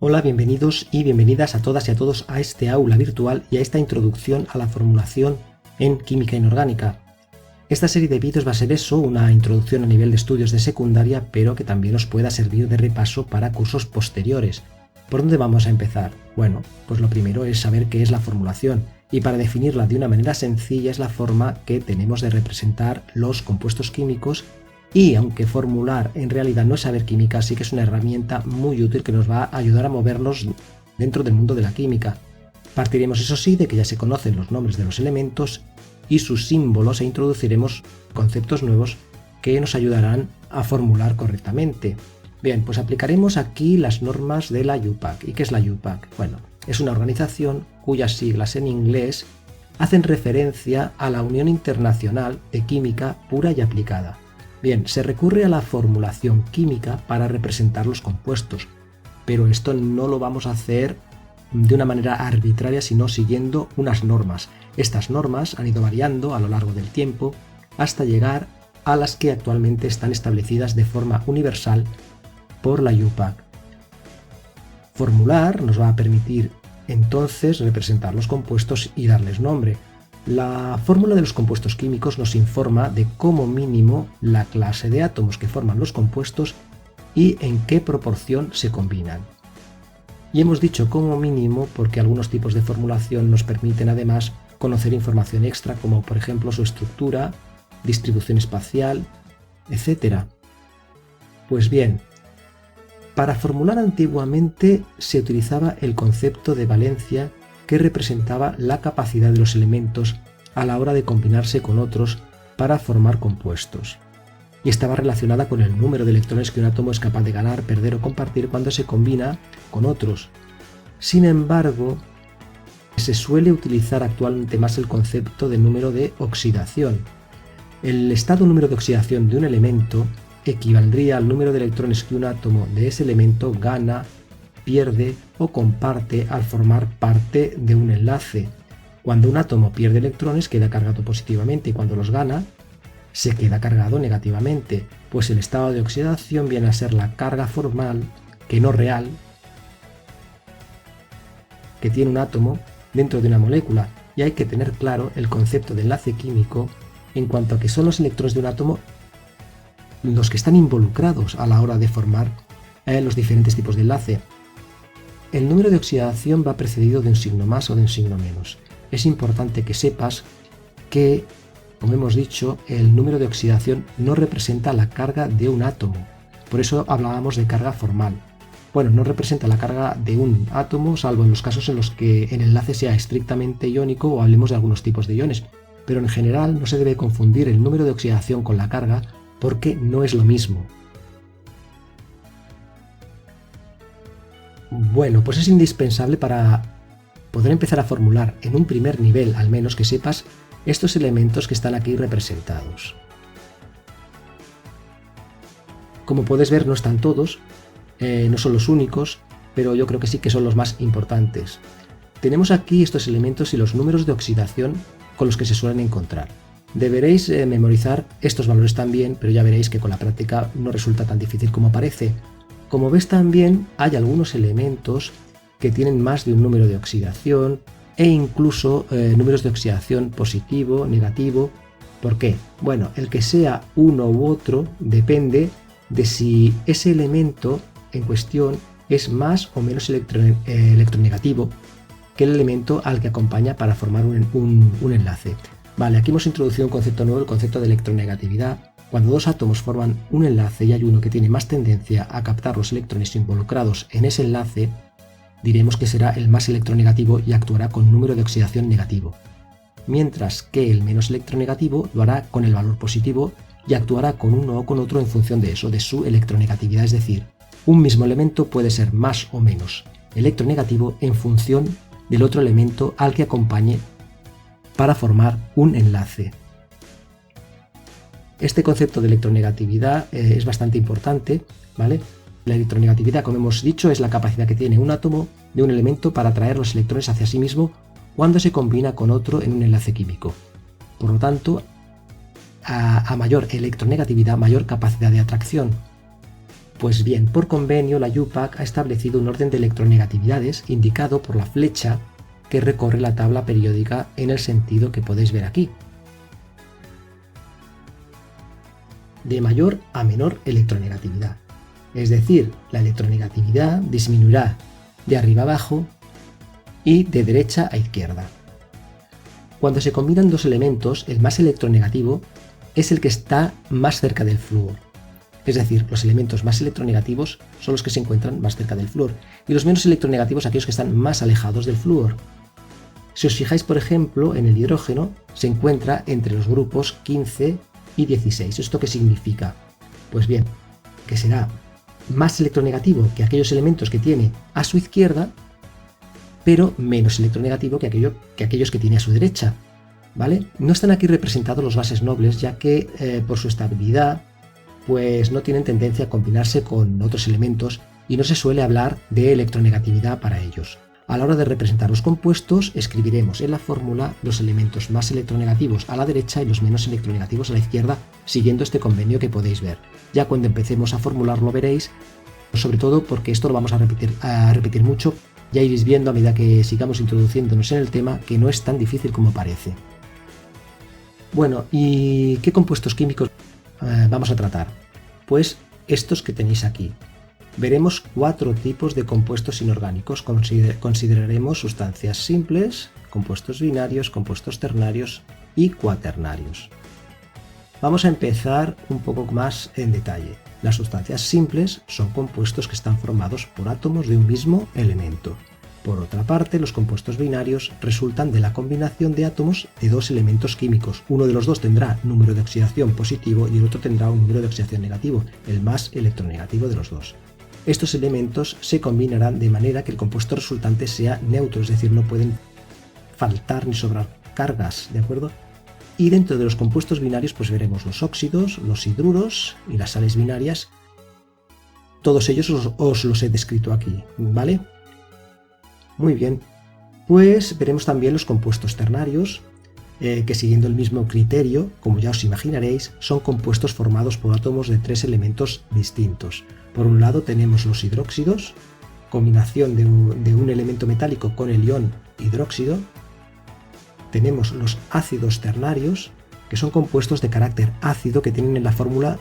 Hola, bienvenidos y bienvenidas a todas y a todos a este aula virtual y a esta introducción a la formulación en química inorgánica. Esta serie de vídeos va a ser eso, una introducción a nivel de estudios de secundaria, pero que también os pueda servir de repaso para cursos posteriores. ¿Por dónde vamos a empezar? Bueno, pues lo primero es saber qué es la formulación, y para definirla de una manera sencilla es la forma que tenemos de representar los compuestos químicos. Y aunque formular en realidad no es saber química, sí que es una herramienta muy útil que nos va a ayudar a movernos dentro del mundo de la química. Partiremos, eso sí, de que ya se conocen los nombres de los elementos y sus símbolos e introduciremos conceptos nuevos que nos ayudarán a formular correctamente. Bien, pues aplicaremos aquí las normas de la UPAC. ¿Y qué es la UPAC? Bueno, es una organización cuyas siglas en inglés hacen referencia a la Unión Internacional de Química Pura y Aplicada. Bien, se recurre a la formulación química para representar los compuestos, pero esto no lo vamos a hacer de una manera arbitraria, sino siguiendo unas normas. Estas normas han ido variando a lo largo del tiempo hasta llegar a las que actualmente están establecidas de forma universal por la UPAC. Formular nos va a permitir entonces representar los compuestos y darles nombre. La fórmula de los compuestos químicos nos informa de como mínimo la clase de átomos que forman los compuestos y en qué proporción se combinan. Y hemos dicho como mínimo porque algunos tipos de formulación nos permiten además conocer información extra, como por ejemplo su estructura, distribución espacial, etc. Pues bien, para formular antiguamente se utilizaba el concepto de valencia, que representaba la capacidad de los elementos a la hora de combinarse con otros para formar compuestos, y estaba relacionada con el número de electrones que un átomo es capaz de ganar, perder o compartir cuando se combina con otros. Sin embargo, se suele utilizar actualmente más el concepto de número de oxidación. El estado número de oxidación de un elemento equivaldría al número de electrones que un átomo de ese elemento gana, pierde o comparte al formar parte de un enlace. Cuando un átomo pierde electrones queda cargado positivamente y cuando los gana se queda cargado negativamente, pues el estado de oxidación viene a ser la carga formal, que no real, que tiene un átomo dentro de una molécula, y hay que tener claro el concepto de enlace químico en cuanto a que son los electrones de un átomo los que están involucrados a la hora de formar los diferentes tipos de enlace. El número de oxidación va precedido de un signo más o de un signo menos. Es importante que sepas que, como hemos dicho, el número de oxidación no representa la carga de un átomo. Por eso hablábamos de carga formal. Bueno, no representa la carga de un átomo, salvo en los casos en los que el enlace sea estrictamente iónico o hablemos de algunos tipos de iones. Pero en general no se debe confundir el número de oxidación con la carga porque no es lo mismo. Bueno, pues es indispensable para poder empezar a formular en un primer nivel, al menos, que sepas estos elementos que están aquí representados. Como puedes ver, no están todos, no son los únicos, pero yo creo que sí que son los más importantes. Tenemos aquí estos elementos y los números de oxidación con los que se suelen encontrar. Deberéis memorizar estos valores también, pero ya veréis que con la práctica no resulta tan difícil como parece. Como ves, también hay algunos elementos que tienen más de un número de oxidación e incluso números de oxidación positivo, negativo. ¿Por qué? Bueno, el que sea uno u otro depende de si ese elemento en cuestión es más o menos electronegativo que el elemento al que acompaña para formar un enlace. Vale, aquí hemos introducido un concepto nuevo, el concepto de electronegatividad. Cuando dos átomos forman un enlace y hay uno que tiene más tendencia a captar los electrones involucrados en ese enlace, diremos que será el más electronegativo y actuará con número de oxidación negativo, mientras que el menos electronegativo lo hará con el valor positivo y actuará con uno o con otro en función de eso, de su electronegatividad, es decir, un mismo elemento puede ser más o menos electronegativo en función del otro elemento al que acompañe para formar un enlace. Este concepto de electronegatividad es bastante importante, ¿vale? La electronegatividad, como hemos dicho, es la capacidad que tiene un átomo de un elemento para atraer los electrones hacia sí mismo cuando se combina con otro en un enlace químico. Por lo tanto, a mayor electronegatividad, mayor capacidad de atracción. Pues bien, por convenio la UPAC ha establecido un orden de electronegatividades indicado por la flecha que recorre la tabla periódica en el sentido que podéis ver aquí. De mayor a menor electronegatividad. Es decir, la electronegatividad disminuirá de arriba a abajo y de derecha a izquierda. Cuando se combinan dos elementos, el más electronegativo es el que está más cerca del flúor. Es decir, los elementos más electronegativos son los que se encuentran más cerca del flúor y los menos electronegativos aquellos que están más alejados del flúor. Si os fijáis, por ejemplo, en el hidrógeno se encuentra entre los grupos 15 y 16. ¿Esto qué significa? Pues bien, que será más electronegativo que aquellos elementos que tiene a su izquierda, pero menos electronegativo que aquellos que tiene a su derecha, ¿vale? No están aquí representados los gases nobles, ya que por su estabilidad pues no tienen tendencia a combinarse con otros elementos y no se suele hablar de electronegatividad para ellos. A la hora de representar los compuestos, escribiremos en la fórmula los elementos más electronegativos a la derecha y los menos electronegativos a la izquierda, siguiendo este convenio que podéis ver. Ya cuando empecemos a formularlo veréis, sobre todo porque esto lo vamos a repetir mucho, ya iréis viendo a medida que sigamos introduciéndonos en el tema que no es tan difícil como parece. Bueno, ¿y qué compuestos químicos vamos a tratar? Pues estos que tenéis aquí. Veremos 4 tipos de compuestos inorgánicos. Consideraremos sustancias simples, compuestos binarios, compuestos ternarios y cuaternarios. Vamos a empezar un poco más en detalle. Las sustancias simples son compuestos que están formados por átomos de un mismo elemento. Por otra parte, los compuestos binarios resultan de la combinación de átomos de dos elementos químicos. Uno de los dos tendrá número de oxidación positivo y el otro tendrá un número de oxidación negativo, el más electronegativo de los dos. Estos elementos se combinarán de manera que el compuesto resultante sea neutro, es decir, no pueden faltar ni sobrar cargas, ¿de acuerdo? Y dentro de los compuestos binarios pues veremos los óxidos, los hidruros y las sales binarias. Todos ellos os los he descrito aquí, ¿vale? Muy bien, pues veremos también los compuestos ternarios, que siguiendo el mismo criterio, como ya os imaginaréis, son compuestos formados por átomos de 3 elementos distintos. Por un lado tenemos los hidróxidos, combinación de un elemento metálico con el ion hidróxido. Tenemos los ácidos ternarios, que son compuestos de carácter ácido que tienen en la fórmula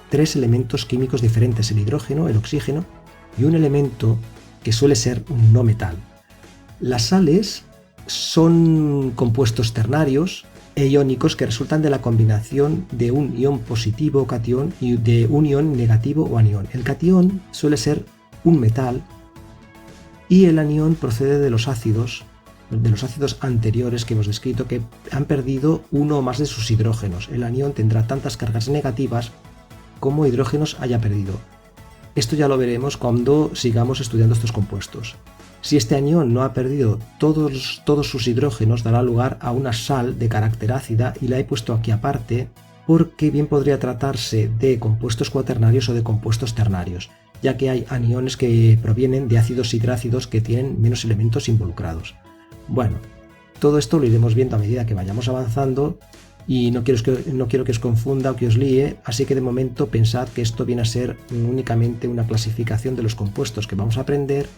3 elementos químicos diferentes, el hidrógeno, el oxígeno y un elemento que suele ser un no metal. Las sales son compuestos ternarios e iónicos que resultan de la combinación de un ion positivo o catión y de un ion negativo o anión. El catión suele ser un metal y el anión procede de los ácidos anteriores que hemos descrito que han perdido uno o más de sus hidrógenos. El anión tendrá tantas cargas negativas como hidrógenos haya perdido. Esto ya lo veremos cuando sigamos estudiando estos compuestos. Si este anión no ha perdido todos sus hidrógenos, dará lugar a una sal de carácter ácida y la he puesto aquí aparte porque bien podría tratarse de compuestos cuaternarios o de compuestos ternarios, ya que hay aniones que provienen de ácidos hidrácidos que tienen menos elementos involucrados. Bueno, todo esto lo iremos viendo a medida que vayamos avanzando y no quiero que os confunda o que os líe, así que de momento pensad que esto viene a ser únicamente una clasificación de los compuestos que vamos a aprender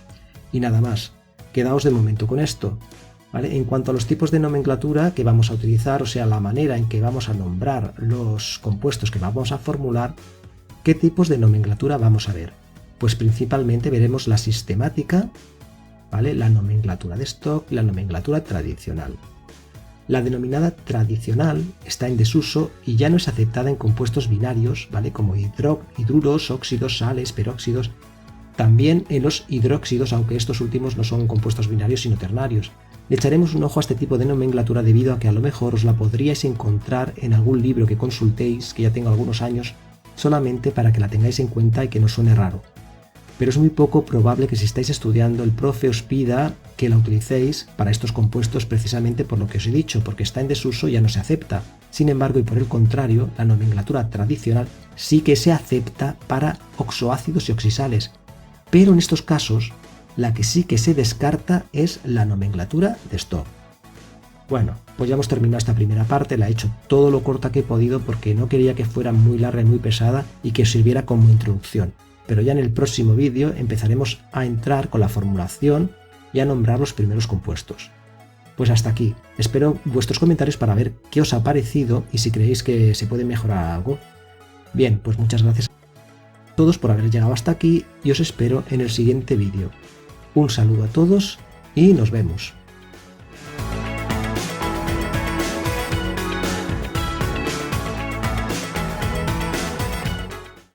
y nada más. Quedaos de momento con esto, ¿vale? En cuanto a los tipos de nomenclatura que vamos a utilizar, o sea, la manera en que vamos a nombrar los compuestos que vamos a formular, ¿qué tipos de nomenclatura vamos a ver? Pues principalmente veremos la sistemática, ¿vale? La nomenclatura de Stock y la nomenclatura tradicional. La denominada tradicional está en desuso y ya no es aceptada en compuestos binarios, ¿vale? Como hidruros, óxidos, sales, peróxidos. También en los hidróxidos, aunque estos últimos no son compuestos binarios sino ternarios. Le echaremos un ojo a este tipo de nomenclatura debido a que a lo mejor os la podríais encontrar en algún libro que consultéis, que ya tengo algunos años, solamente para que la tengáis en cuenta y que no suene raro. Pero es muy poco probable que si estáis estudiando el profe os pida que la utilicéis para estos compuestos precisamente por lo que os he dicho, porque está en desuso y ya no se acepta. Sin embargo, y por el contrario, la nomenclatura tradicional sí que se acepta para oxoácidos y oxisales. Pero en estos casos, la que sí que se descarta es la nomenclatura de Stock. Bueno, pues ya hemos terminado esta primera parte, la he hecho todo lo corta que he podido porque no quería que fuera muy larga y muy pesada y que os sirviera como introducción. pero ya en el próximo vídeo empezaremos a entrar con la formulación y a nombrar los primeros compuestos. Pues hasta aquí, espero vuestros comentarios para ver qué os ha parecido y si creéis que se puede mejorar algo. Bien, pues muchas gracias a todos por haber llegado hasta aquí y os espero en el siguiente vídeo. Un saludo a todos y nos vemos.